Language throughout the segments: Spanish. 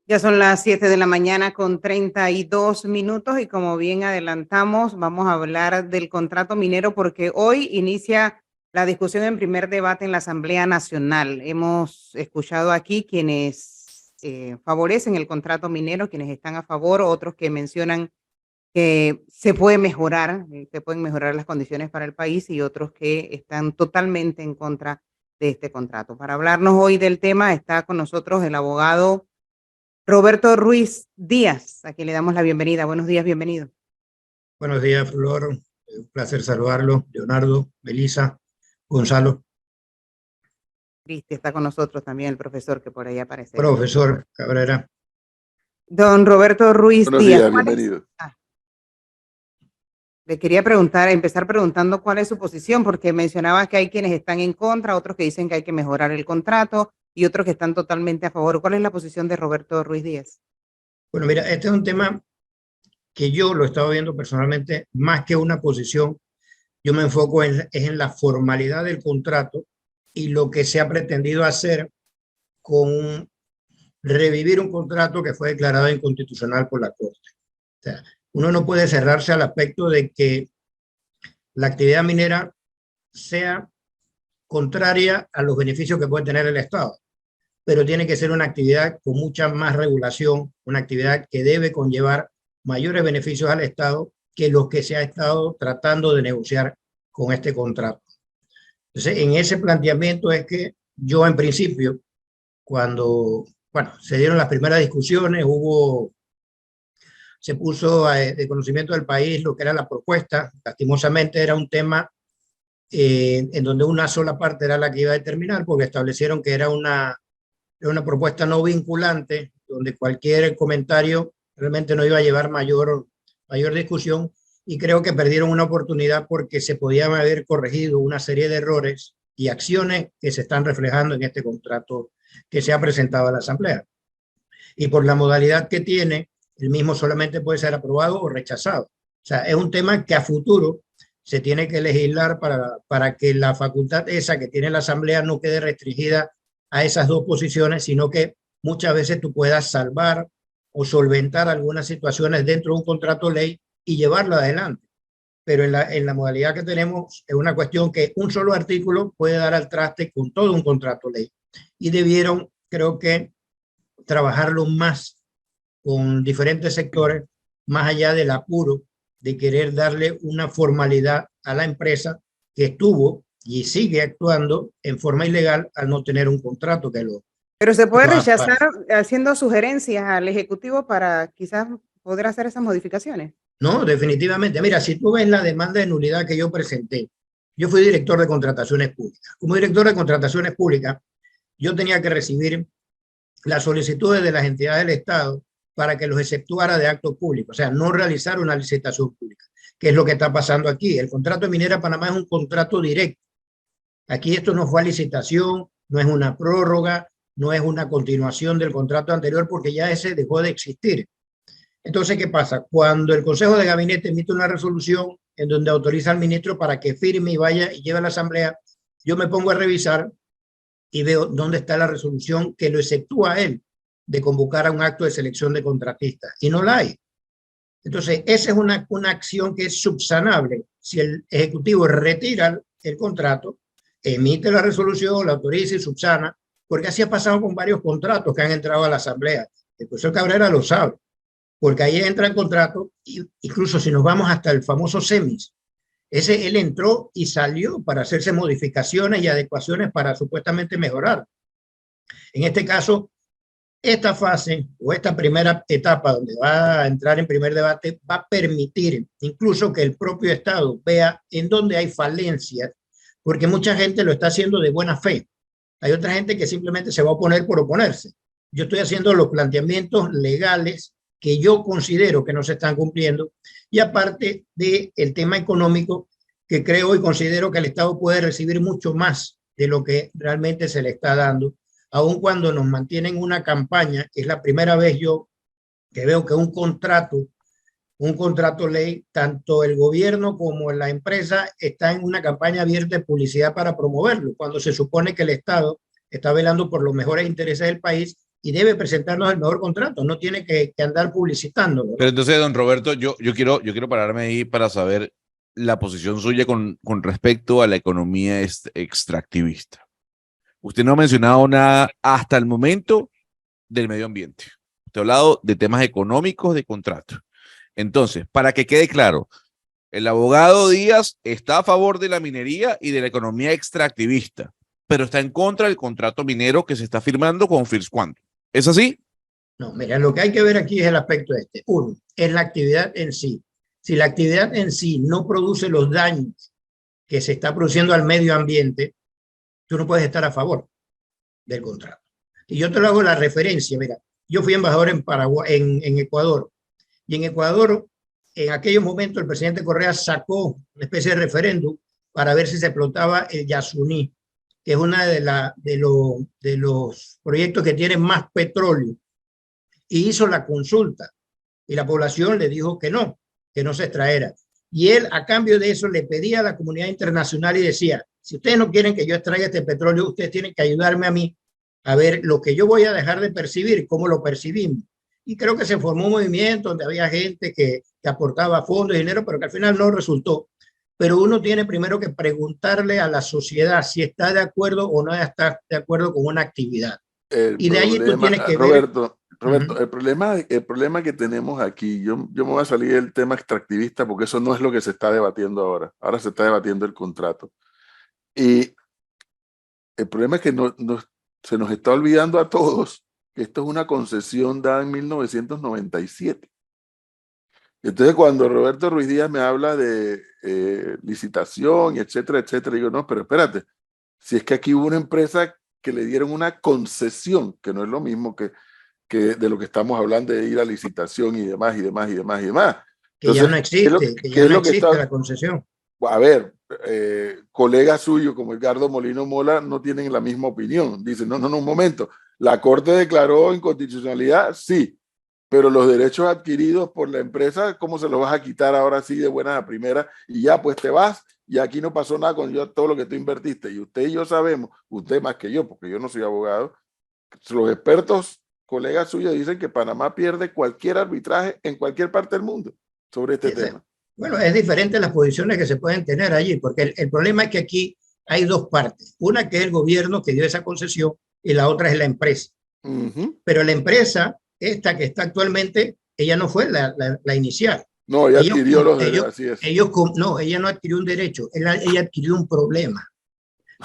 Ya son las 7 de la mañana con 32 minutos y como bien adelantamos, vamos a hablar del contrato minero porque hoy inicia la discusión en primer debate en la Asamblea Nacional. Hemos escuchado aquí quienes favorecen el contrato minero, quienes están a favor, otros que mencionan que se puede mejorar, se pueden mejorar las condiciones para el país y otros que están totalmente en contra de este contrato. Para hablarnos hoy del tema está con nosotros el abogado Roberto Ruiz Díaz, a quien le damos la bienvenida. Buenos días, bienvenido. Buenos días, Flor. Un placer saludarlo. Leonardo, Melissa, Gonzalo. Cristi está con nosotros también, el profesor que por ahí aparece. Profesor Cabrera. Don Roberto Ruiz Buenos Díaz. días, bienvenido. Le quería empezar preguntando cuál es su posición, porque mencionaba que hay quienes están en contra, otros que dicen que hay que mejorar el contrato y otros que están totalmente a favor. ¿Cuál es la posición de Roberto Ruiz Díaz? Bueno, mira, este es un tema que yo lo he estado viendo personalmente, más que una posición. Yo me enfoco en la formalidad del contrato y lo que se ha pretendido hacer con revivir un contrato que fue declarado inconstitucional por la Corte. O sea, uno no puede cerrarse al aspecto de que la actividad minera sea contraria a los beneficios que puede tener el Estado, pero tiene que ser una actividad con mucha más regulación, una actividad que debe conllevar mayores beneficios al Estado que los que se ha estado tratando de negociar con este contrato. Entonces, en ese planteamiento es que yo en principio, cuando se dieron las primeras discusiones, se puso de conocimiento del país lo que era la propuesta. Lastimosamente era un tema en donde una sola parte era la que iba a determinar, porque establecieron que era una propuesta no vinculante, donde cualquier comentario realmente no iba a llevar mayor discusión, y creo que perdieron una oportunidad porque se podían haber corregido una serie de errores y acciones que se están reflejando en este contrato que se ha presentado a la Asamblea. Y por la modalidad que tiene, el mismo solamente puede ser aprobado o rechazado. O sea, es un tema que a futuro se tiene que legislar para que la facultad esa que tiene la Asamblea no quede restringida a esas dos posiciones, sino que muchas veces tú puedas salvar o solventar algunas situaciones dentro de un contrato ley y llevarlo adelante. Pero en la modalidad que tenemos es una cuestión que un solo artículo puede dar al traste con todo un contrato ley. Y debieron, creo que, trabajarlo más con diferentes sectores, más allá del apuro de querer darle una formalidad a la empresa que estuvo y sigue actuando en forma ilegal al no tener un contrato que lo... Pero se puede rechazar haciendo sugerencias al Ejecutivo para quizás poder hacer esas modificaciones. No, definitivamente. Mira, si tú ves la demanda de nulidad que yo presenté, yo fui director de contrataciones públicas. Como director de contrataciones públicas, yo tenía que recibir las solicitudes de las entidades del Estado para que los exceptuara de actos públicos, o sea, no realizar una licitación pública, que es lo que está pasando aquí. El contrato de Minera Panamá es un contrato directo. Aquí esto no fue a licitación, no es una prórroga, no es una continuación del contrato anterior, porque ya ese dejó de existir. Entonces, ¿qué pasa? Cuando el Consejo de Gabinete emite una resolución en donde autoriza al ministro para que firme y vaya y lleve a la Asamblea, yo me pongo a revisar y veo dónde está la resolución que lo exceptúa a él de convocar a un acto de selección de contratistas, y no la hay. Entonces, esa es una acción que es subsanable. Si el Ejecutivo retira el contrato, emite la resolución, la autoriza y subsana, porque así ha pasado con varios contratos que han entrado a la Asamblea. El profesor Cabrera lo sabe, porque ahí entra el contrato, incluso si nos vamos hasta el famoso SEMIS, él entró y salió para hacerse modificaciones y adecuaciones para supuestamente mejorar. En este caso, esta fase o esta primera etapa donde va a entrar en primer debate va a permitir incluso que el propio Estado vea en dónde hay falencias, porque mucha gente lo está haciendo de buena fe. Hay otra gente que simplemente se va a oponer por oponerse. Yo estoy haciendo los planteamientos legales que yo considero que no se están cumpliendo, y aparte del tema económico, que creo y considero que el Estado puede recibir mucho más de lo que realmente se le está dando, aun cuando nos mantienen una campaña, que es la primera vez yo que veo que un contrato ley, tanto el gobierno como la empresa está en una campaña abierta de publicidad para promoverlo, cuando se supone que el Estado está velando por los mejores intereses del país y debe presentarnos el mejor contrato, no tiene que andar publicitándolo, ¿no? Pero entonces, don Roberto, yo quiero pararme ahí para saber la posición suya con respecto a la economía extractivista. Usted no ha mencionado nada hasta el momento del medio ambiente. Usted ha hablado de temas económicos de contrato. Entonces, para que quede claro, el abogado Díaz está a favor de la minería y de la economía extractivista, pero está en contra del contrato minero que se está firmando con First Quantum. ¿Es así? No, mira, lo que hay que ver aquí es el aspecto este. Uno, es la actividad en sí. Si la actividad en sí no produce los daños que se está produciendo al medio ambiente, tú no puedes estar a favor del contrato. Y yo te lo hago la referencia. Mira, yo fui embajador en Paraguay, en Ecuador, y en Ecuador, en aquellos momentos, el presidente Correa sacó una especie de referéndum para ver si se explotaba el Yasuní, que es uno de los proyectos que tienen más petróleo, y hizo la consulta, y la población le dijo que no se extraera. Y él, a cambio de eso, le pedía a la comunidad internacional y decía, si ustedes no quieren que yo extraiga este petróleo, ustedes tienen que ayudarme a mí a ver lo que yo voy a dejar de percibir, cómo lo percibimos. Y creo que se formó un movimiento donde había gente que aportaba fondos y dinero, pero que al final no resultó. Pero uno tiene primero que preguntarle a la sociedad si está de acuerdo o no está de acuerdo con una actividad. Y de ahí tú tienes que Roberto, el problema que tenemos aquí, yo me voy a salir del tema extractivista porque eso no es lo que se está debatiendo ahora. Ahora se está debatiendo el contrato. Y el problema es que se nos está olvidando a todos que esto es una concesión dada en 1997. Entonces, cuando Roberto Ruiz Díaz me habla de licitación, y etcétera, etcétera, digo, no, pero espérate, si es que aquí hubo una empresa que le dieron una concesión, que no es lo mismo que de lo que estamos hablando de ir a licitación y demás, y demás, y demás, y demás. Entonces, ya no existe, que ya no existe la concesión. A ver, colegas suyos como Edgardo Molino Mola no tienen la misma opinión. Dicen, no, un momento, la Corte declaró inconstitucionalidad, sí, pero los derechos adquiridos por la empresa, ¿cómo se los vas a quitar ahora sí de buenas a primeras? Y ya, pues te vas, y aquí no pasó nada con todo lo que tú invertiste. Y usted y yo sabemos, usted más que yo, porque yo no soy abogado, los expertos, colegas suyos, dicen que Panamá pierde cualquier arbitraje en cualquier parte del mundo sobre este tema. Bueno, es diferente las posiciones que se pueden tener allí, porque el problema es que aquí hay dos partes. Una que es el gobierno que dio esa concesión y la otra es la empresa. Pero la empresa, esta que está actualmente, ella no fue la inicial. No, ella adquirió los derechos, así es. No, ella no adquirió un derecho, ella adquirió un problema,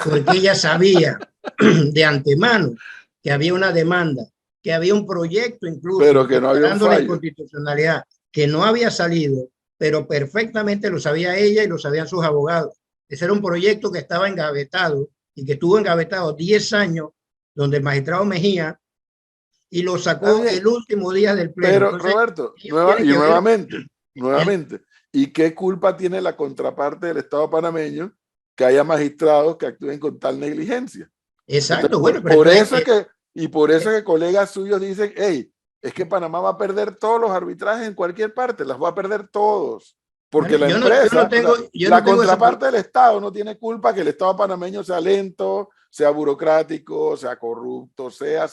porque ella sabía de antemano que había una demanda, que había un proyecto incluso, pero que no había un fallo. La inconstitucionalidad, que no había salido, pero perfectamente lo sabía ella y lo sabían sus abogados. Ese era un proyecto que estaba engavetado y que estuvo engavetado 10 años, donde el magistrado Mejía y lo sacó el último día del pleno. Pero entonces, Roberto, nuevamente, ¿y qué culpa tiene la contraparte del Estado panameño que haya magistrados que actúen con tal negligencia? Exacto, entonces, bueno, por eso que colegas suyos dicen, hey, es que Panamá va a perder todos los arbitrajes en cualquier parte, las va a perder todos. Porque bueno, la empresa, la contraparte del Estado no tiene culpa que el Estado panameño sea lento, sea burocrático, sea corrupto, sea.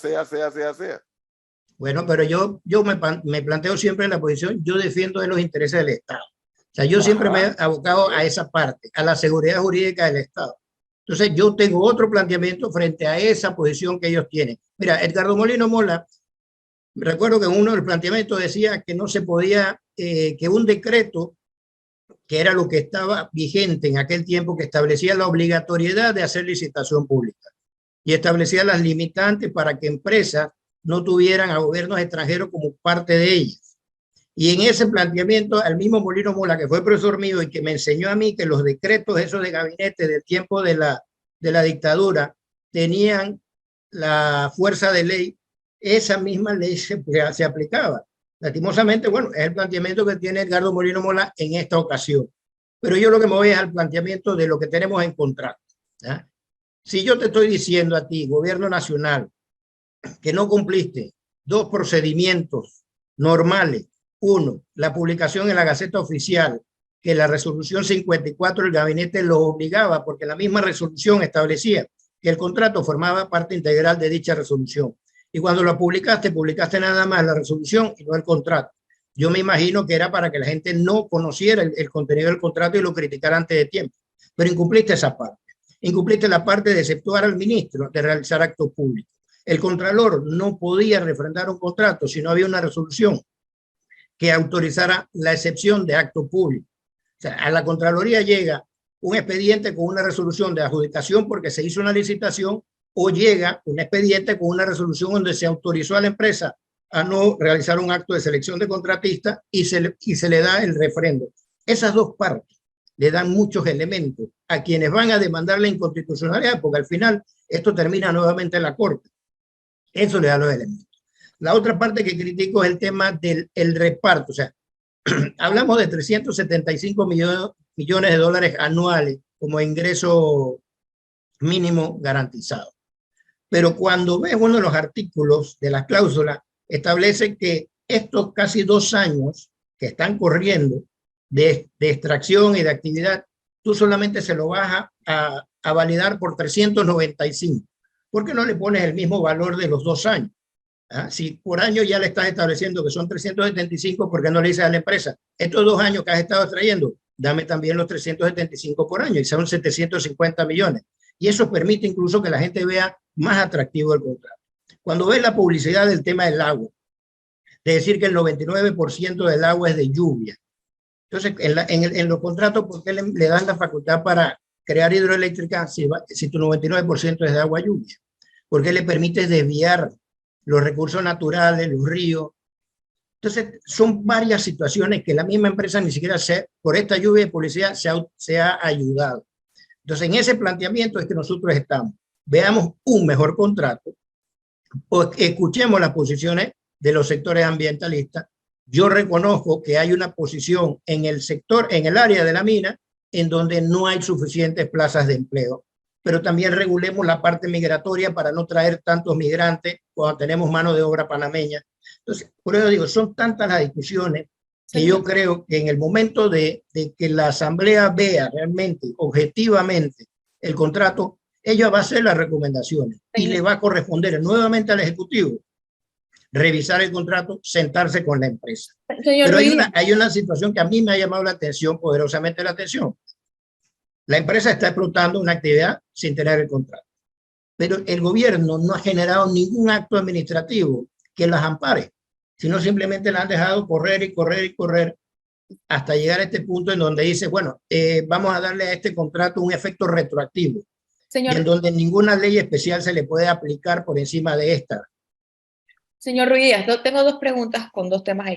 Bueno, pero yo me planteo siempre en la posición, yo defiendo de los intereses del Estado. O sea, yo siempre me he abocado a esa parte, a la seguridad jurídica del Estado. Entonces, yo tengo otro planteamiento frente a esa posición que ellos tienen. Mira, Edgardo Molino Mola, recuerdo que en uno de los planteamientos decía que no se podía, que un decreto, que era lo que estaba vigente en aquel tiempo, que establecía la obligatoriedad de hacer licitación pública y establecía las limitantes para que empresas no tuvieran a gobiernos extranjeros como parte de ellas. Y en ese planteamiento, al mismo Molino Mola, que fue profesor mío y que me enseñó a mí que los decretos esos de gabinete del tiempo de la dictadura tenían la fuerza de ley, esa misma ley se aplicaba. Lastimosamente, bueno, es el planteamiento que tiene Edgardo Molino Mola en esta ocasión. Pero yo lo que me voy es al planteamiento de lo que tenemos en contrato. ¿Ya? Si yo te estoy diciendo a ti, gobierno nacional, que no cumpliste 2 procedimientos normales. 1, la publicación en la Gaceta Oficial, que la resolución 54 del gabinete lo obligaba, porque la misma resolución establecía que el contrato formaba parte integral de dicha resolución. Y cuando lo publicaste, publicaste nada más la resolución y no el contrato. Yo me imagino que era para que la gente no conociera el contenido del contrato y lo criticara antes de tiempo. Pero incumpliste esa parte. Incumpliste la parte de exceptuar al ministro de realizar actos públicos. El contralor no podía refrendar un contrato si no había una resolución que autorizara la excepción de acto público. O sea, a la Contraloría llega un expediente con una resolución de adjudicación porque se hizo una licitación, o llega un expediente con una resolución donde se autorizó a la empresa a no realizar un acto de selección de contratista y se le da el refrendo. Esas dos partes le dan muchos elementos a quienes van a demandar la inconstitucionalidad, porque al final esto termina nuevamente en la Corte. Eso le da los elementos. La otra parte que critico es el tema del reparto. O sea, hablamos de 375 millones de dólares anuales como ingreso mínimo garantizado. Pero cuando ves uno de los artículos de la cláusula, establece que estos casi 2 años que están corriendo de extracción y de actividad, tú solamente se lo vas a validar por 395. ¿Por qué no le pones el mismo valor de los 2 años? ¿Ah? Si por año ya le estás estableciendo que son 375, ¿por qué no le dices a la empresa, estos 2 años que has estado extrayendo, dame también los 375 por año, y son 750 millones? Y eso permite incluso que la gente vea más atractivo el contrato. Cuando ves la publicidad del tema del agua, de decir que el 99% del agua es de lluvia, entonces en los contratos, ¿por qué le dan la facultad para crear hidroeléctrica si tu 99% es de agua lluvia? ¿Por qué le permites desviar los recursos naturales, los ríos? Entonces, son varias situaciones que la misma empresa ni siquiera por esta lluvia de publicidad se ha ayudado. Entonces, en ese planteamiento es que nosotros estamos. Veamos un mejor contrato, o escuchemos las posiciones de los sectores ambientalistas. Yo reconozco que hay una posición en el sector, en el área de la mina, en donde no hay suficientes plazas de empleo, pero también regulemos la parte migratoria para no traer tantos migrantes cuando tenemos mano de obra panameña. Entonces, por eso digo, son tantas las discusiones que yo creo que en el momento de que la Asamblea vea realmente, objetivamente, el contrato, ella va a hacer las recomendaciones y le va a corresponder nuevamente al Ejecutivo revisar el contrato, sentarse con la empresa. Pero hay una situación que a mí me ha llamado la atención, poderosamente la atención. La empresa está explotando una actividad sin tener el contrato, pero el gobierno no ha generado ningún acto administrativo que las ampare, sino simplemente la han dejado correr y correr y correr hasta llegar a este punto en donde dice, bueno, vamos a darle a este contrato un efecto retroactivo, y en donde ninguna ley especial se le puede aplicar por encima de esta. Señor Ruiz Díaz, yo tengo 2 preguntas con 2 temas,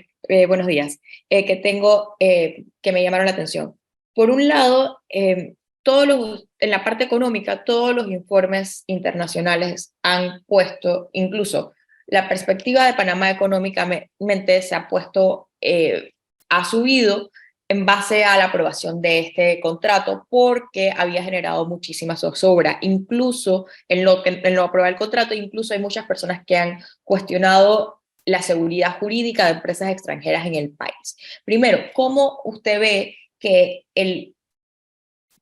buenos días, que me llamaron la atención. Por un lado, en la parte económica, todos los informes internacionales han puesto, incluso la perspectiva de Panamá económicamente se ha puesto, ha subido en base a la aprobación de este contrato, porque había generado muchísima zozobra. Incluso en lo aprobar el contrato, incluso hay muchas personas que han cuestionado la seguridad jurídica de empresas extranjeras en el país. Primero, ¿cómo usted ve que el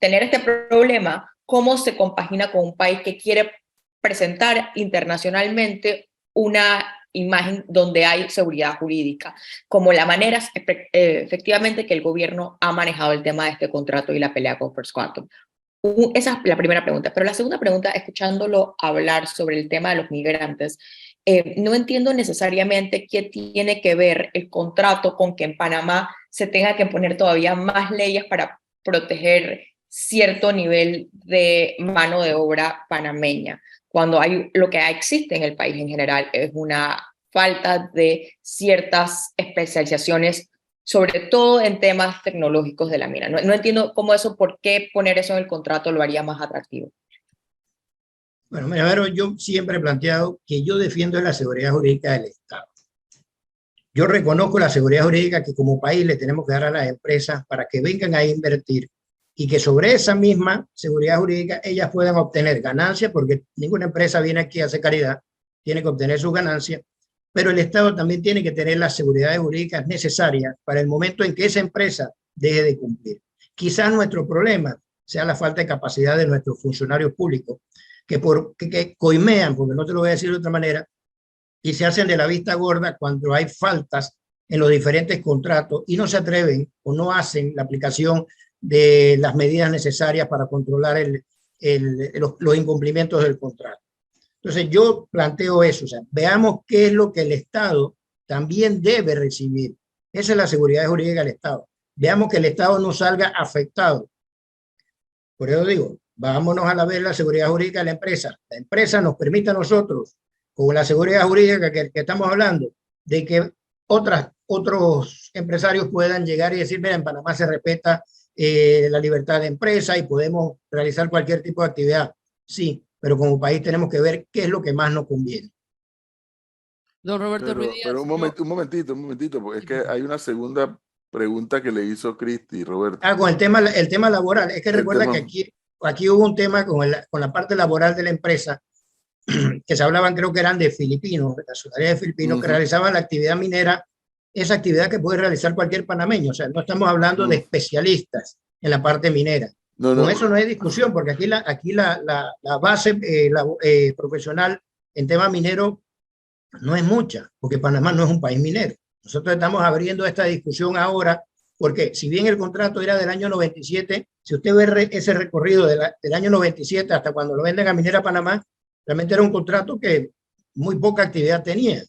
tener este problema, cómo se compagina con un país que quiere presentar internacionalmente una imagen donde hay seguridad jurídica, como la manera efectivamente que el gobierno ha manejado el tema de este contrato y la pelea con First Quantum? Esa es la primera pregunta. Pero la segunda pregunta, escuchándolo hablar sobre el tema de los migrantes, no entiendo necesariamente qué tiene que ver el contrato con que en Panamá se tenga que poner todavía más leyes para proteger cierto nivel de mano de obra panameña, cuando lo que existe en el país en general es una falta de ciertas especializaciones, sobre todo en temas tecnológicos de la mina. No entiendo por qué poner eso en el contrato lo haría más atractivo. Bueno, mira, yo siempre he planteado que yo defiendo la seguridad jurídica del Estado. Yo reconozco la seguridad jurídica que como país le tenemos que dar a las empresas para que vengan a invertir y que sobre esa misma seguridad jurídica ellas puedan obtener ganancias, porque ninguna empresa viene aquí a hacer caridad, tiene que obtener sus ganancias, pero el Estado también tiene que tener las seguridades jurídicas necesarias para el momento en que esa empresa deje de cumplir. Quizás nuestro problema sea la falta de capacidad de nuestros funcionarios públicos, que coimean, porque no te lo voy a decir de otra manera, y se hacen de la vista gorda cuando hay faltas en los diferentes contratos y no se atreven o no hacen la aplicación de las medidas necesarias para controlar los incumplimientos del contrato. Entonces yo planteo eso, o sea, veamos qué es lo que el Estado también debe recibir. Esa es la seguridad jurídica del Estado. Veamos que el Estado no salga afectado. Por eso digo, vámonos a la vez la seguridad jurídica de la empresa. La empresa nos permite a nosotros, con la seguridad jurídica que estamos hablando, de que otros empresarios puedan llegar y decir, mira, en Panamá se respeta la libertad de empresa y podemos realizar cualquier tipo de actividad. Sí, pero como país tenemos que ver qué es lo que más nos conviene. Don Roberto Ruiz Díaz. Pero un momentito, porque es que hay una segunda pregunta que le hizo Cristi, Roberto. Con el tema laboral. Es que recuerda que aquí hubo un tema con la parte laboral de la empresa, que se hablaban, creo que eran de filipinos, de nacionalidad de filipinos, que realizaban la actividad minera, esa actividad que puede realizar cualquier panameño. O sea, no estamos hablando de especialistas en la parte minera. Con eso no hay discusión, porque aquí la base profesional en tema minero no es mucha, porque Panamá no es un país minero. Nosotros estamos abriendo esta discusión ahora, porque si bien el contrato era del año 97, si usted ve ese recorrido del año 97 hasta cuando lo venden a Minera Panamá, realmente era un contrato que muy poca actividad tenía.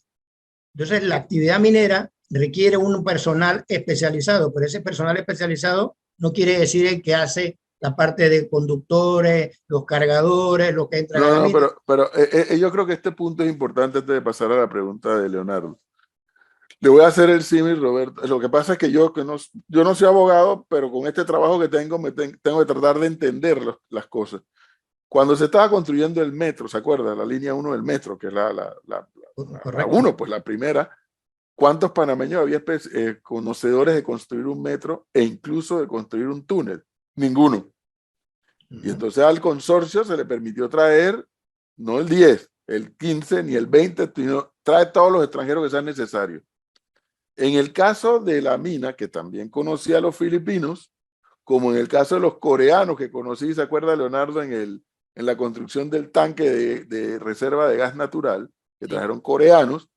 Entonces, la actividad minera requiere un personal especializado, pero ese personal especializado no quiere decir el que hace la parte de conductores, los cargadores, los que entran a la mina. Pero yo creo que este punto es importante antes de pasar a la pregunta de Leonardo. Le voy a hacer el símil, Roberto. Lo que pasa es que yo no soy abogado, pero con este trabajo que tengo, tengo que tratar de entender las cosas. Cuando se estaba construyendo el metro, ¿se acuerda? La línea 1 del metro, que es la 1, pues la primera. ¿Cuántos panameños había conocedores de construir un metro e incluso de construir un túnel? Ninguno. Y entonces al consorcio se le permitió traer, no el 10, el 15 ni el 20, sino trae todos los extranjeros que sean necesarios. En el caso de la mina, que también conocía a los filipinos, como en el caso de los coreanos que conocí, ¿se acuerda Leonardo? En la construcción del tanque de reserva de gas natural, que trajeron coreanos,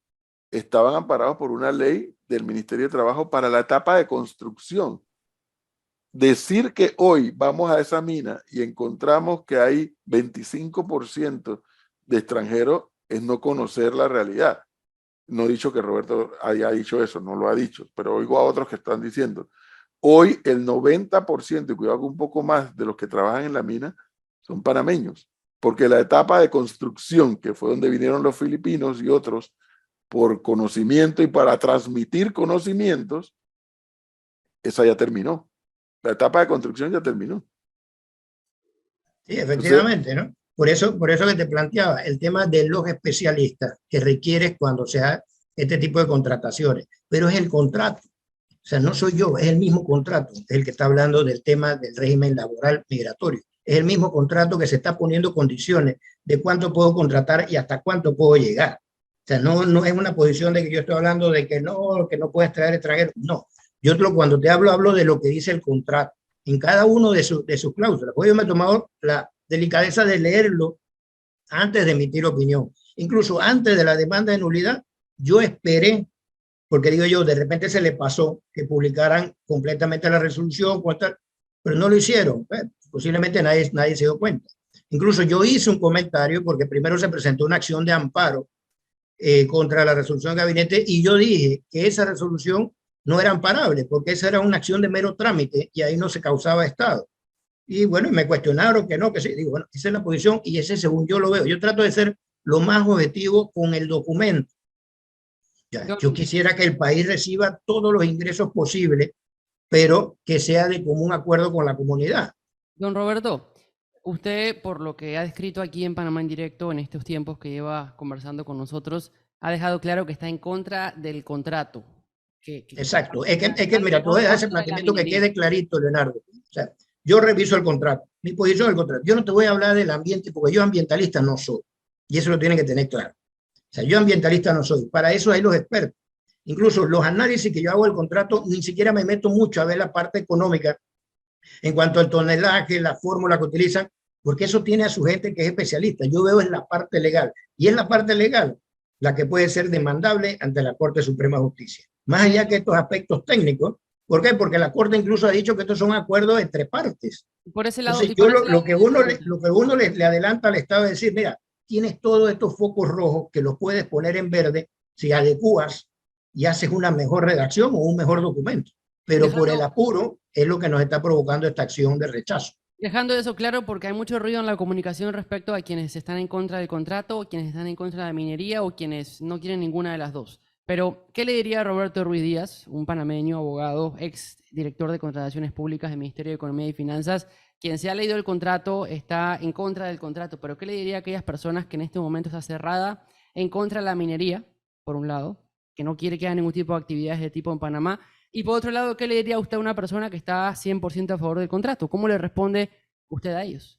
estaban amparados por una ley del Ministerio de Trabajo para la etapa de construcción. Decir que hoy vamos a esa mina y encontramos que hay 25% de extranjeros es no conocer la realidad. No he dicho que Roberto haya dicho eso, no lo ha dicho, pero oigo a otros que están diciendo. Hoy el 90%, y cuidado que un poco más, de los que trabajan en la mina son panameños, porque la etapa de construcción, que fue donde vinieron los filipinos y otros, por conocimiento y para transmitir conocimientos, esa ya terminó. La etapa de construcción ya terminó. Sí, efectivamente, entonces, ¿no? Por eso que te planteaba el tema de los especialistas que requieres cuando sea este tipo de contrataciones, pero es el contrato. O sea, no soy yo, es el mismo contrato, es el que está hablando del tema del régimen laboral migratorio. Es el mismo contrato que se está poniendo condiciones de cuánto puedo contratar y hasta cuánto puedo llegar. O sea, no es una posición de que yo estoy hablando de que no puedes traer extranjeros. No, yo cuando te hablo de lo que dice el contrato, en cada uno de sus cláusulas. Pues yo me he tomado la delicadeza de leerlo antes de emitir opinión. Incluso antes de la demanda de nulidad, yo esperé, porque digo yo, de repente se le pasó que publicaran completamente la resolución, pero no lo hicieron. Posiblemente nadie se dio cuenta. Incluso yo hice un comentario porque primero se presentó una acción de amparo contra la resolución de gabinete y yo dije que esa resolución no era amparable porque esa era una acción de mero trámite y ahí no se causaba estado. Y bueno, me cuestionaron que no, que sí. Digo, bueno, esa es la posición y ese según yo lo veo. Yo trato de ser lo más objetivo con el documento. Yo quisiera que el país reciba todos los ingresos posibles, pero que sea de común acuerdo con la comunidad. Don Roberto, usted, por lo que ha descrito aquí en Panamá en Directo, en estos tiempos que lleva conversando con nosotros, ha dejado claro que está en contra del contrato. Exacto. Es que mira, tú voy a dejar ese planteamiento que quede clarito, Leonardo. O sea, yo reviso el contrato, mi posición del contrato. Yo no te voy a hablar del ambiente porque yo ambientalista no soy. Y eso lo tienen que tener claro. O sea, yo ambientalista no soy. Para eso hay los expertos. Incluso los análisis que yo hago del contrato, ni siquiera me meto mucho a ver la parte económica en cuanto al tonelaje, la fórmula que utilizan, porque eso tiene a su gente que es especialista. Yo veo en la parte legal. Y en la parte legal, la que puede ser demandable ante la Corte Suprema de Justicia. Más allá que estos aspectos técnicos, ¿por qué? Porque la Corte incluso ha dicho que estos son acuerdos entre partes. Por ese lado, Entonces, y por ese lo lado, que uno le adelanta al Estado es decir, mira, tienes todos estos focos rojos que los puedes poner en verde si adecuas y haces una mejor redacción o un mejor documento. Pero por el apuro es lo que nos está provocando esta acción de rechazo. dejando eso claro, porque hay mucho ruido en la comunicación respecto a quienes están en contra del contrato, o quienes están en contra de la minería, o quienes no quieren ninguna de las dos. Pero, ¿qué le diría a Roberto Ruiz Díaz, un panameño, abogado, ex director de contrataciones públicas del Ministerio de Economía y Finanzas, quien se ha leído el contrato, está en contra del contrato? Pero, ¿qué le diría a aquellas personas que en este momento está cerrada en contra de la minería, por un lado, que no quiere que haya ningún tipo de actividades de tipo en Panamá? Y por otro lado, ¿qué le diría a usted a una persona que está 100% a favor del contrato? ¿Cómo le responde usted a ellos?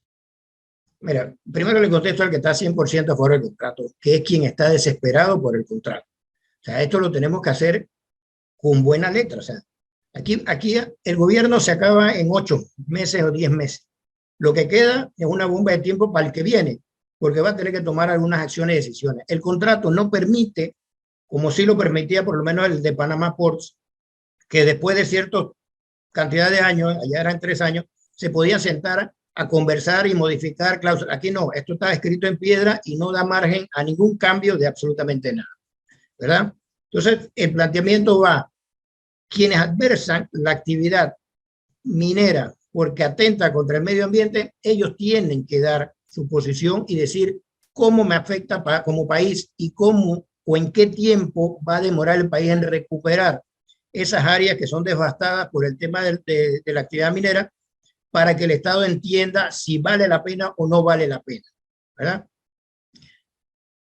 Mira, primero le contesto al que está 100% a favor del contrato, que es quien está desesperado por el contrato. O sea, esto lo tenemos que hacer con buena letra. O sea, aquí el gobierno se acaba en 8 meses o 10 meses. Lo que queda es una bomba de tiempo para el que viene, porque va a tener que tomar algunas acciones y decisiones. El contrato no permite, como sí lo permitía por lo menos el de Panama Ports, que después de cierta cantidad de años, allá eran 3 años, se podían sentar a conversar y modificar cláusulas. Aquí no, esto está escrito en piedra y no da margen a ningún cambio de absolutamente nada, ¿verdad? Entonces, el planteamiento va, quienes adversan la actividad minera porque atenta contra el medio ambiente, ellos tienen que dar su posición y decir cómo me afecta como país y cómo o en qué tiempo va a demorar el país en recuperar esas áreas que son devastadas por el tema de la actividad minera, para que el Estado entienda si vale la pena o no vale la pena, ¿verdad?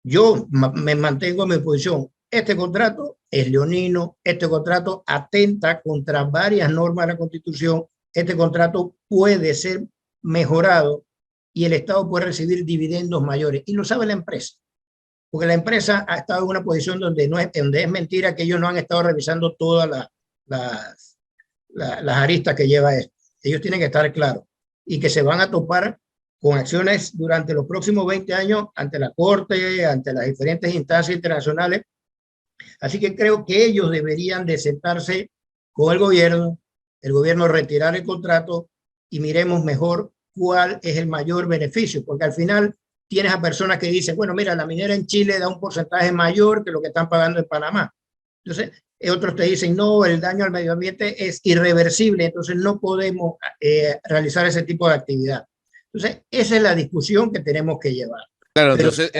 Yo me mantengo en mi posición. Este contrato es leonino, este contrato atenta contra varias normas de la Constitución, este contrato puede ser mejorado y el Estado puede recibir dividendos mayores. Y lo sabe la empresa, porque la empresa ha estado en una posición donde es mentira que ellos no han estado revisando todas las aristas que lleva esto. Ellos tienen que estar claros y que se van a topar con acciones durante los próximos 20 años ante la Corte, ante las diferentes instancias internacionales. Así que creo que ellos deberían de sentarse con el gobierno retirar el contrato y miremos mejor cuál es el mayor beneficio, porque al final tienes a personas que dicen, bueno, mira, la minera en Chile da un porcentaje mayor que lo que están pagando en Panamá. Entonces, otros te dicen, no, el daño al medio ambiente es irreversible, entonces no podemos realizar ese tipo de actividad. Entonces, esa es la discusión que tenemos que llevar. Claro, entonces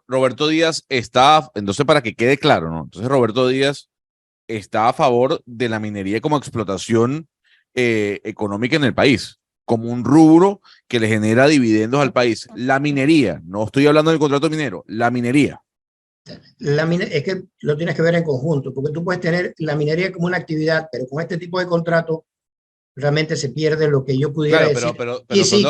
Roberto Díaz está, entonces para que quede claro, ¿no? Entonces Roberto Díaz está a favor de la minería como explotación económica en el país, como un rubro que le genera dividendos al país. La minería, no estoy hablando del contrato minero, la minería. Es que lo tienes que ver en conjunto, porque tú puedes tener la minería como una actividad, pero con este tipo de contrato realmente se pierde lo que yo pudiera decir. Pero y sí,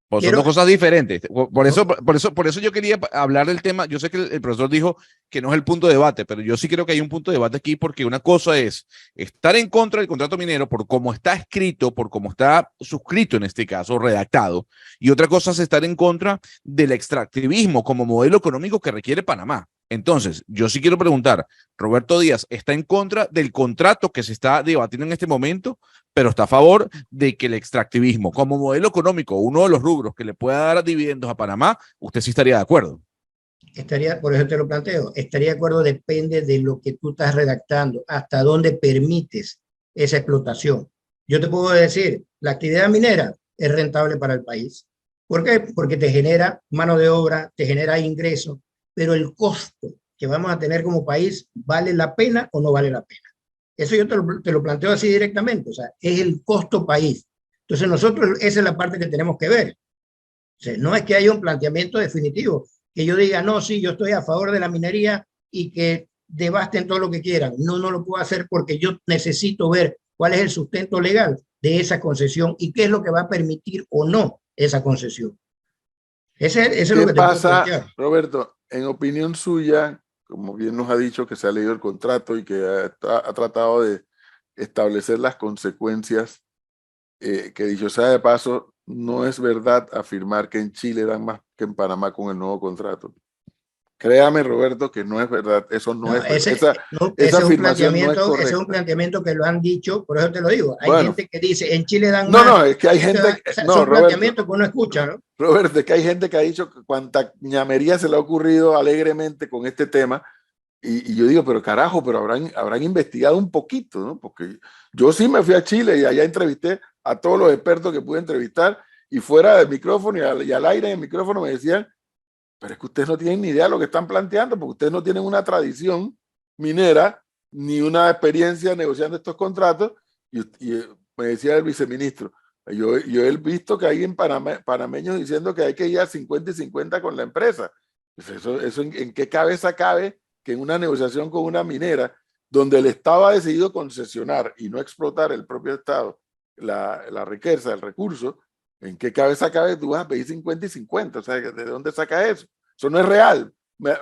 son dos cosas diferentes. Por eso yo quería hablar del tema. Yo sé que el profesor dijo que no es el punto de debate, pero yo sí creo que hay un punto de debate aquí, porque una cosa es estar en contra del contrato minero por cómo está escrito, por cómo está suscrito en este caso, redactado, y otra cosa es estar en contra del extractivismo como modelo económico que requiere Panamá. Entonces, yo sí quiero preguntar, Roberto Díaz está en contra del contrato que se está debatiendo en este momento, pero está a favor de que el extractivismo como modelo económico, uno de los rubros que le pueda dar dividendos a Panamá, usted sí estaría de acuerdo. Por eso te lo planteo, estaría de acuerdo, depende de lo que tú estás redactando, hasta dónde permites esa explotación. Yo te puedo decir, la actividad minera es rentable para el país. ¿Por qué? Porque te genera mano de obra, te genera ingresos, pero el costo que vamos a tener como país, ¿vale la pena o no vale la pena? Eso yo te lo planteo así directamente, o sea, es el costo país. Entonces nosotros, esa es la parte que tenemos que ver. O sea, no es que haya un planteamiento definitivo, que yo diga, no, sí, yo estoy a favor de la minería y que devasten todo lo que quieran. No, no lo puedo hacer porque yo necesito ver cuál es el sustento legal de esa concesión y qué es lo que va a permitir o no esa concesión. Ese es lo que te puedo plantear. Roberto, en opinión suya, como bien nos ha dicho que se ha leído el contrato y que ha tratado de establecer las consecuencias, que dicho sea de paso, no es verdad afirmar que en Chile dan más que en Panamá con el nuevo contrato. Créame, Roberto, que no es verdad. Eso no es ese, esa ese afirmación no es ese es un correcta. planteamiento que lo han dicho, por eso te lo digo. Hay Bueno, gente que dice, en Chile dan no, más. no, es que hay gente, O sea, no, son Roberto, planteamientos que uno escucha, ¿no? Roberto, es que hay gente que ha dicho que cuanta ñamería se le ha ocurrido alegremente con este tema, y yo digo, pero carajo, pero habrán investigado un poquito, ¿no? Porque yo sí me fui a Chile y allá entrevisté a todos los expertos que pude entrevistar, y fuera del micrófono y al aire en el micrófono me decían, pero es que ustedes no tienen ni idea de lo que están planteando, porque ustedes no tienen una tradición minera ni una experiencia negociando estos contratos. Y me decía el viceministro, yo he visto que hay en panameños diciendo que hay que ir a 50 y 50 con la empresa. Pues eso ¿en qué cabeza cabe que en una negociación con una minera, donde el Estado ha decidido concesionar y no explotar el propio Estado la riqueza, el recurso, ¿en qué cabeza cabe que tú vas a pedir 50 y 50? O sea, ¿de dónde saca eso? Eso no es real.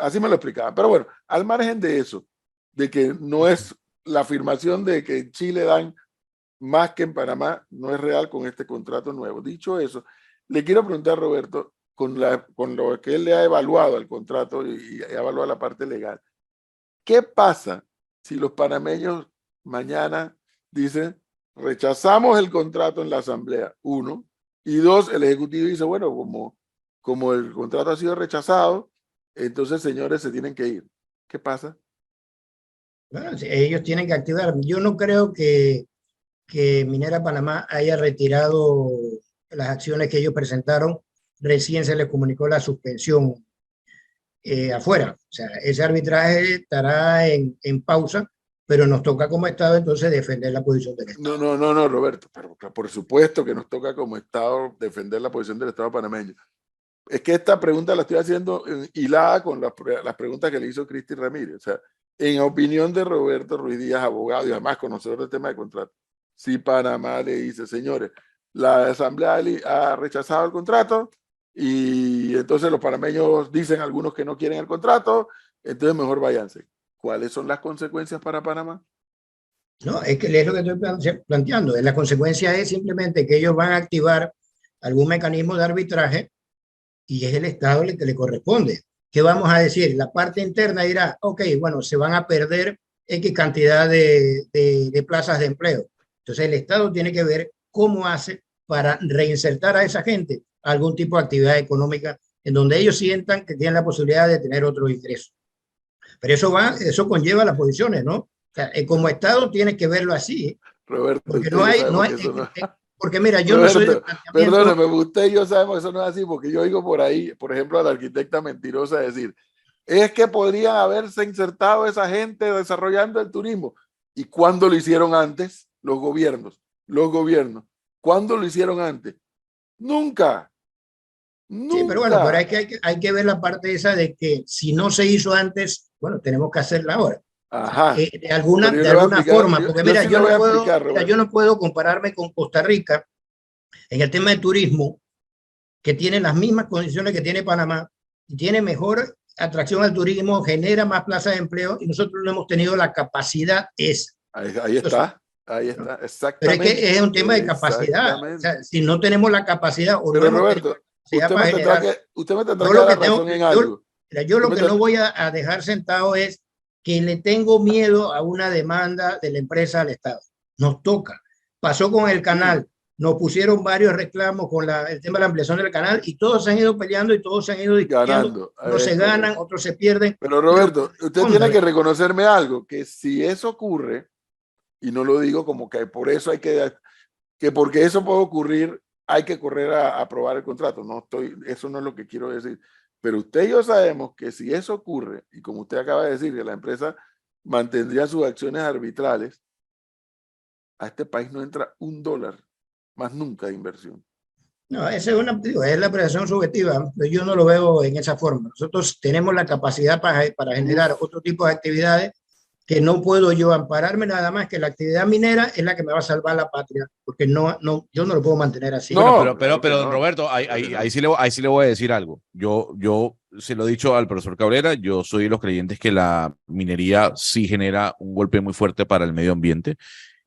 Así me lo explicaba. Pero bueno, al margen de eso, de que no es la afirmación de que en Chile dan más que en Panamá, no es real con este contrato nuevo. Dicho eso, le quiero preguntar a Roberto, con lo que él le ha evaluado al contrato y ha evaluado la parte legal, ¿qué pasa si los panameños mañana dicen, rechazamos el contrato en la asamblea, uno, y dos, el ejecutivo dice, bueno, como el contrato ha sido rechazado, entonces, señores, se tienen que ir? ¿Qué pasa? Bueno, ellos tienen que activar. Yo no creo que Minera Panamá haya retirado las acciones que ellos presentaron. Recién se les comunicó la suspensión afuera. O sea, ese arbitraje estará en pausa, pero nos toca como Estado entonces defender la posición del Estado. No, Roberto, pero por supuesto que nos toca como Estado defender la posición del Estado panameño. Es que esta pregunta la estoy haciendo hilada con las preguntas que le hizo Cristi Ramírez. O sea, en opinión de Roberto Ruiz Díaz, abogado y además conocedor del tema de contrato, si Panamá le dice, señores, la Asamblea ha rechazado el contrato y entonces los panameños dicen algunos que no quieren el contrato, entonces mejor váyanse. ¿Cuáles son las consecuencias para Panamá? No, es que es lo que estoy planteando. La consecuencia es simplemente que ellos van a activar algún mecanismo de arbitraje y es el Estado el que le corresponde. ¿Qué vamos a decir? La parte interna dirá, ok, bueno, se van a perder X cantidad de plazas de empleo. Entonces el Estado tiene que ver cómo hace para reinsertar a esa gente a algún tipo de actividad económica en donde ellos sientan que tienen la posibilidad de tener otro ingreso. Pero eso conlleva las posiciones, ¿no? O sea, como Estado tiene que verlo así, Roberto, porque no hay, porque mira, yo Roberto, no soy del planteamiento. Perdóname, usted y yo sabemos que eso no es así, porque yo oigo por ahí, por ejemplo, a la arquitecta mentirosa decir, es que podrían haberse insertado esa gente desarrollando el turismo. ¿Y cuándo lo hicieron antes? Los gobiernos. ¿Cuándo lo hicieron antes? Nunca. Sí, pero bueno, pero hay que ver la parte esa de que si no se hizo antes, bueno, tenemos que hacerla ahora. Ajá. De alguna forma, porque mira, yo no puedo compararme con Costa Rica en el tema de turismo, que tiene las mismas condiciones que tiene Panamá, y tiene mejor atracción al turismo, genera más plazas de empleo, y nosotros no hemos tenido la capacidad esa. Ahí está, exactamente. Pero es que es un tema de capacidad. O sea, si no tenemos la capacidad, o pero no Roberto, usted me tendrá que dar razón en algo. Yo lo que no voy a dejar sentado es que le tengo miedo a una demanda de la empresa al Estado. Nos toca. Pasó con el canal. Nos pusieron varios reclamos con el tema de la ampliación del canal y todos se han ido peleando y todos se han ido discutiendo. Unos se ganan, otros se pierden. Pero Roberto, usted tiene que reconocerme algo, que si eso ocurre, y no lo digo como que por eso que porque eso puede ocurrir, hay que correr a aprobar el contrato. Eso no es lo que quiero decir. Pero usted y yo sabemos que si eso ocurre, y como usted acaba de decir, que la empresa mantendría sus acciones arbitrales, a este país no entra $1 más nunca de inversión. No, esa es la apreciación subjetiva, pero yo no lo veo en esa forma. Nosotros tenemos la capacidad para generar otro tipo de actividades que no puedo yo ampararme nada más que la actividad minera es la que me va a salvar la patria, porque yo no lo puedo mantener así. No, pero don Roberto, ahí sí le voy a decir algo. Yo se lo he dicho al profesor Cabrera, yo soy de los creyentes que la minería sí genera un golpe muy fuerte para el medio ambiente,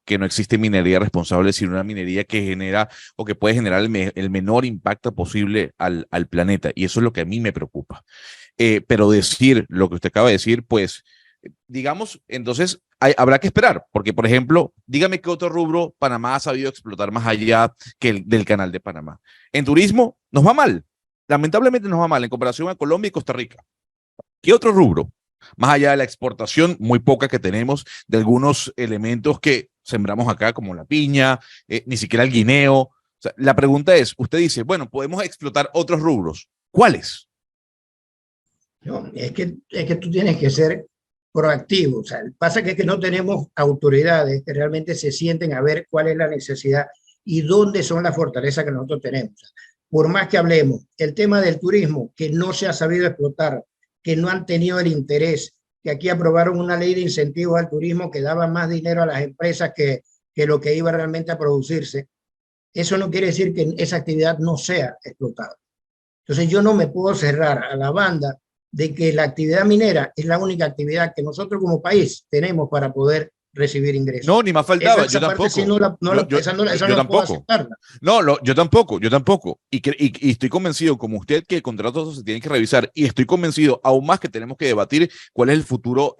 que no existe minería responsable, sino una minería que genera o que puede generar el menor impacto posible al planeta. Y eso es lo que a mí me preocupa. pero decir lo que usted acaba de decir, pues, digamos, entonces habrá que esperar, porque, por ejemplo, dígame qué otro rubro Panamá ha sabido explotar más allá que el del Canal de Panamá. En turismo nos va mal, lamentablemente nos va mal en comparación a Colombia y Costa Rica. ¿Qué otro rubro? Más allá de la exportación, muy poca que tenemos de algunos elementos que sembramos acá, como la piña, ni siquiera el guineo. O sea, la pregunta es, usted dice, bueno, podemos explotar otros rubros. ¿Cuáles? No, es que tú tienes que ser proactivo. O sea, pasa que es que no tenemos autoridades que realmente se sienten a ver cuál es la necesidad y dónde son las fortalezas que nosotros tenemos. O sea, por más que hablemos, el tema del turismo, que no se ha sabido explotar, que no han tenido el interés, que aquí aprobaron una ley de incentivos al turismo que daba más dinero a las empresas que lo que iba realmente a producirse. Eso no quiere decir que esa actividad no sea explotada. Entonces yo no me puedo cerrar a la banda de que la actividad minera es la única actividad que nosotros como país tenemos para poder recibir ingresos. No, ni más faltaba, yo tampoco. Sí no puedo aceptarla. No, yo tampoco. Y estoy convencido, como usted, que el contrato se tiene que revisar. Y estoy convencido aún más que tenemos que debatir cuál es el futuro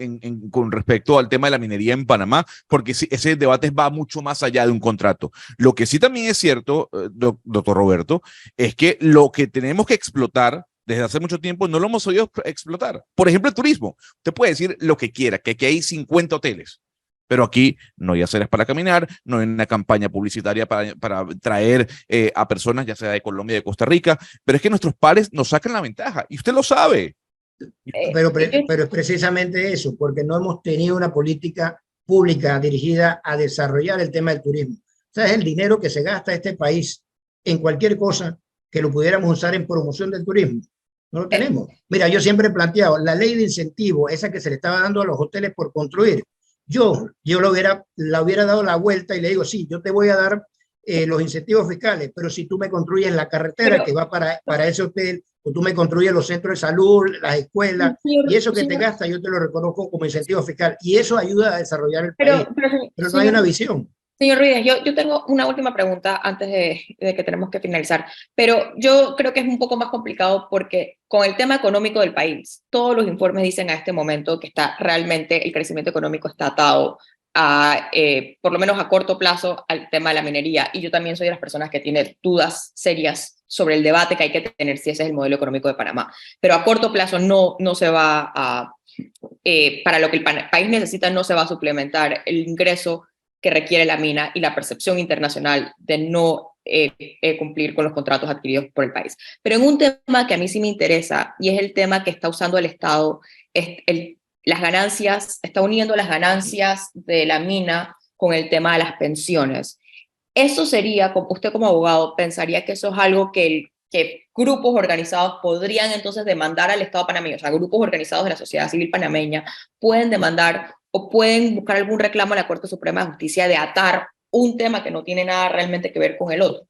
con respecto al tema de la minería en Panamá, porque ese debate va mucho más allá de un contrato. Lo que sí también es cierto, doctor Roberto, es que lo que tenemos que explotar desde hace mucho tiempo no lo hemos sabido explotar. Por ejemplo, el turismo. Usted puede decir lo que quiera, que aquí hay 50 hoteles. Pero aquí no hay aceras para caminar, no hay una campaña publicitaria para traer a personas, ya sea de Colombia y de Costa Rica, pero es que nuestros pares nos sacan la ventaja y usted lo sabe. Pero es precisamente eso, porque no hemos tenido una política pública dirigida a desarrollar el tema del turismo. O sea, es el dinero que se gasta este país en cualquier cosa que lo pudiéramos usar en promoción del turismo. No lo tenemos. Mira, yo siempre he planteado la ley de incentivo, esa que se le estaba dando a los hoteles por construir. Yo la hubiera dado la vuelta y le digo, sí, yo te voy a dar los incentivos fiscales, pero si tú me construyes la carretera que va para ese hotel, o tú me construyes los centros de salud, las escuelas, y eso que te gasta yo te lo reconozco como incentivo fiscal, y eso ayuda a desarrollar el país, pero no hay una visión. Señor Ruiz, yo tengo una última pregunta antes de que tenemos que finalizar, pero yo creo que es un poco más complicado porque con el tema económico del país, todos los informes dicen a este momento que está realmente el crecimiento económico está atado a, por lo menos a corto plazo, al tema de la minería, y yo también soy de las personas que tiene dudas serias sobre el debate que hay que tener si ese es el modelo económico de Panamá, pero a corto plazo no se va a, para lo que el país necesita no se va a suplementar el ingreso que requiere la mina y la percepción internacional de no cumplir con los contratos adquiridos por el país. Pero en un tema que a mí sí me interesa, y es el tema que está usando el Estado, es las ganancias, está uniendo las ganancias de la mina con el tema de las pensiones. Eso sería, usted como abogado, pensaría que eso es algo que grupos organizados podrían entonces demandar al Estado panameño, o sea, grupos organizados de la sociedad civil panameña pueden demandar o pueden buscar algún reclamo a la Corte Suprema de Justicia de atar un tema que no tiene nada realmente que ver con el otro.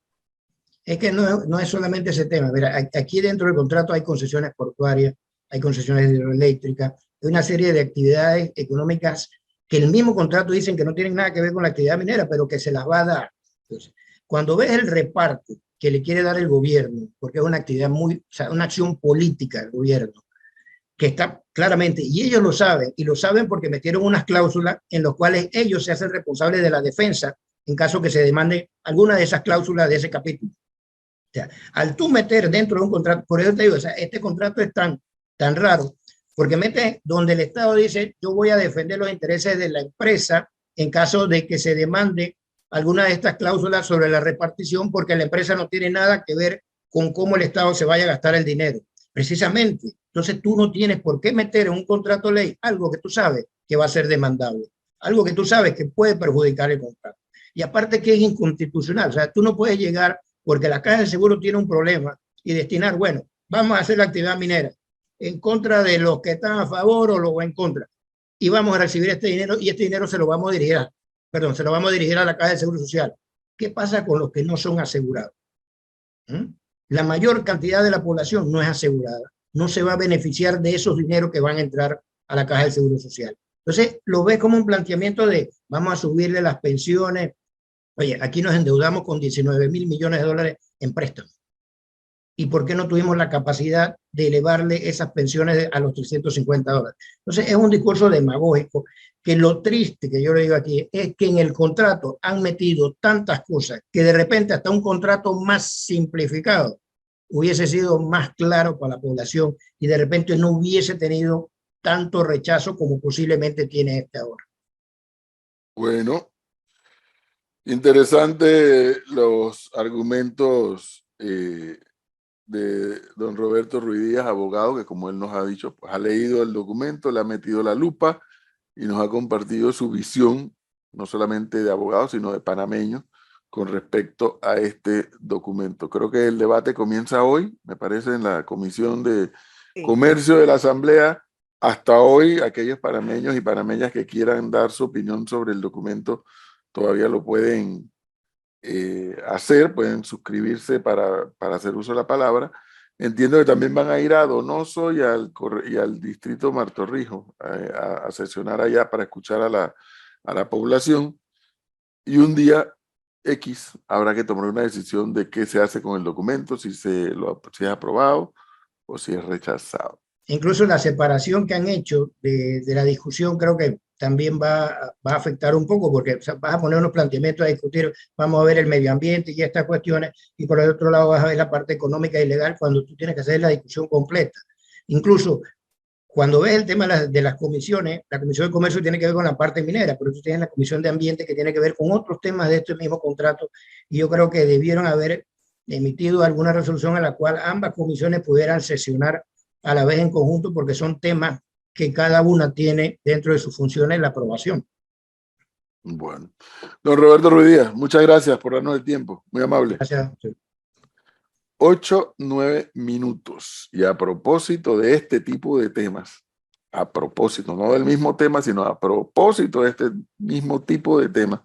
Es que no es solamente ese tema. Mira, aquí dentro del contrato hay concesiones portuarias, hay concesiones hidroeléctricas, hay una serie de actividades económicas que el mismo contrato dicen que no tienen nada que ver con la actividad minera, pero que se las va a dar. Entonces, cuando ves el reparto que le quiere dar el gobierno, porque es una actividad o sea, una acción política del gobierno, que está claramente, y ellos lo saben, y lo saben porque metieron unas cláusulas en las cuales ellos se hacen responsables de la defensa en caso que se demande alguna de esas cláusulas de ese capítulo. O sea, al tú meter dentro de un contrato, por eso te digo, o sea, este contrato es tan raro, porque mete donde el Estado dice, yo voy a defender los intereses de la empresa en caso de que se demande alguna de estas cláusulas sobre la repartición, porque la empresa no tiene nada que ver con cómo el Estado se vaya a gastar el dinero. Precisamente. Entonces tú no tienes por qué meter en un contrato de ley algo que tú sabes que va a ser demandable, algo que tú sabes que puede perjudicar el contrato. Y aparte que es inconstitucional, o sea, tú no puedes llegar porque la Caja de Seguro tiene un problema y destinar, bueno, vamos a hacer la actividad minera en contra de los que están a favor o en contra. Y vamos a recibir este dinero y este dinero se lo vamos a dirigir a la Caja de Seguro Social. ¿Qué pasa con los que no son asegurados? La mayor cantidad de la población no es asegurada, no se va a beneficiar de esos dineros que van a entrar a la Caja del Seguro Social. Entonces, lo ves como un planteamiento de vamos a subirle las pensiones. Oye, aquí nos endeudamos con 19.000 millones de dólares en préstamos. ¿Y por qué no tuvimos la capacidad de elevarle esas pensiones a los $350? Entonces, es un discurso demagógico, que lo triste que yo le digo aquí es que en el contrato han metido tantas cosas que de repente hasta un contrato más simplificado hubiese sido más claro para la población y de repente no hubiese tenido tanto rechazo como posiblemente tiene este ahora. Bueno, interesante los argumentos de don Roberto Ruiz Díaz, abogado, que como él nos ha dicho, pues ha leído el documento, le ha metido la lupa y nos ha compartido su visión, no solamente de abogado, sino de panameño, con respecto a este documento. Creo que el debate comienza hoy, me parece, en la Comisión de Comercio de la Asamblea. Hasta hoy, aquellos panameños y panameñas que quieran dar su opinión sobre el documento todavía lo pueden hacer, pueden suscribirse para hacer uso de la palabra. Entiendo que también van a ir a Donoso y al distrito Martorrijos a sesionar allá para escuchar a la población, y un día X habrá que tomar una decisión de qué se hace con el documento, si es aprobado o si es rechazado. Incluso la separación que han hecho de la discusión creo que también va a afectar un poco, porque o sea, vas a poner unos planteamientos a discutir, vamos a ver el medio ambiente y estas cuestiones, y por el otro lado vas a ver la parte económica y legal cuando tú tienes que hacer la discusión completa. Incluso cuando ves el tema de las comisiones, la Comisión de Comercio tiene que ver con la parte minera, pero tú tienes la Comisión de Ambiente que tiene que ver con otros temas de este mismo contrato, y yo creo que debieron haber emitido alguna resolución en la cual ambas comisiones pudieran sesionar a la vez en conjunto, porque son temas que cada una tiene dentro de sus funciones la aprobación. Bueno, don Roberto Ruiz Díaz, muchas gracias por darnos el tiempo, muy amable. Gracias. 8-9 minutos. Y a propósito de este tipo de temas, a propósito, no del mismo tema, sino a propósito de este mismo tipo de temas,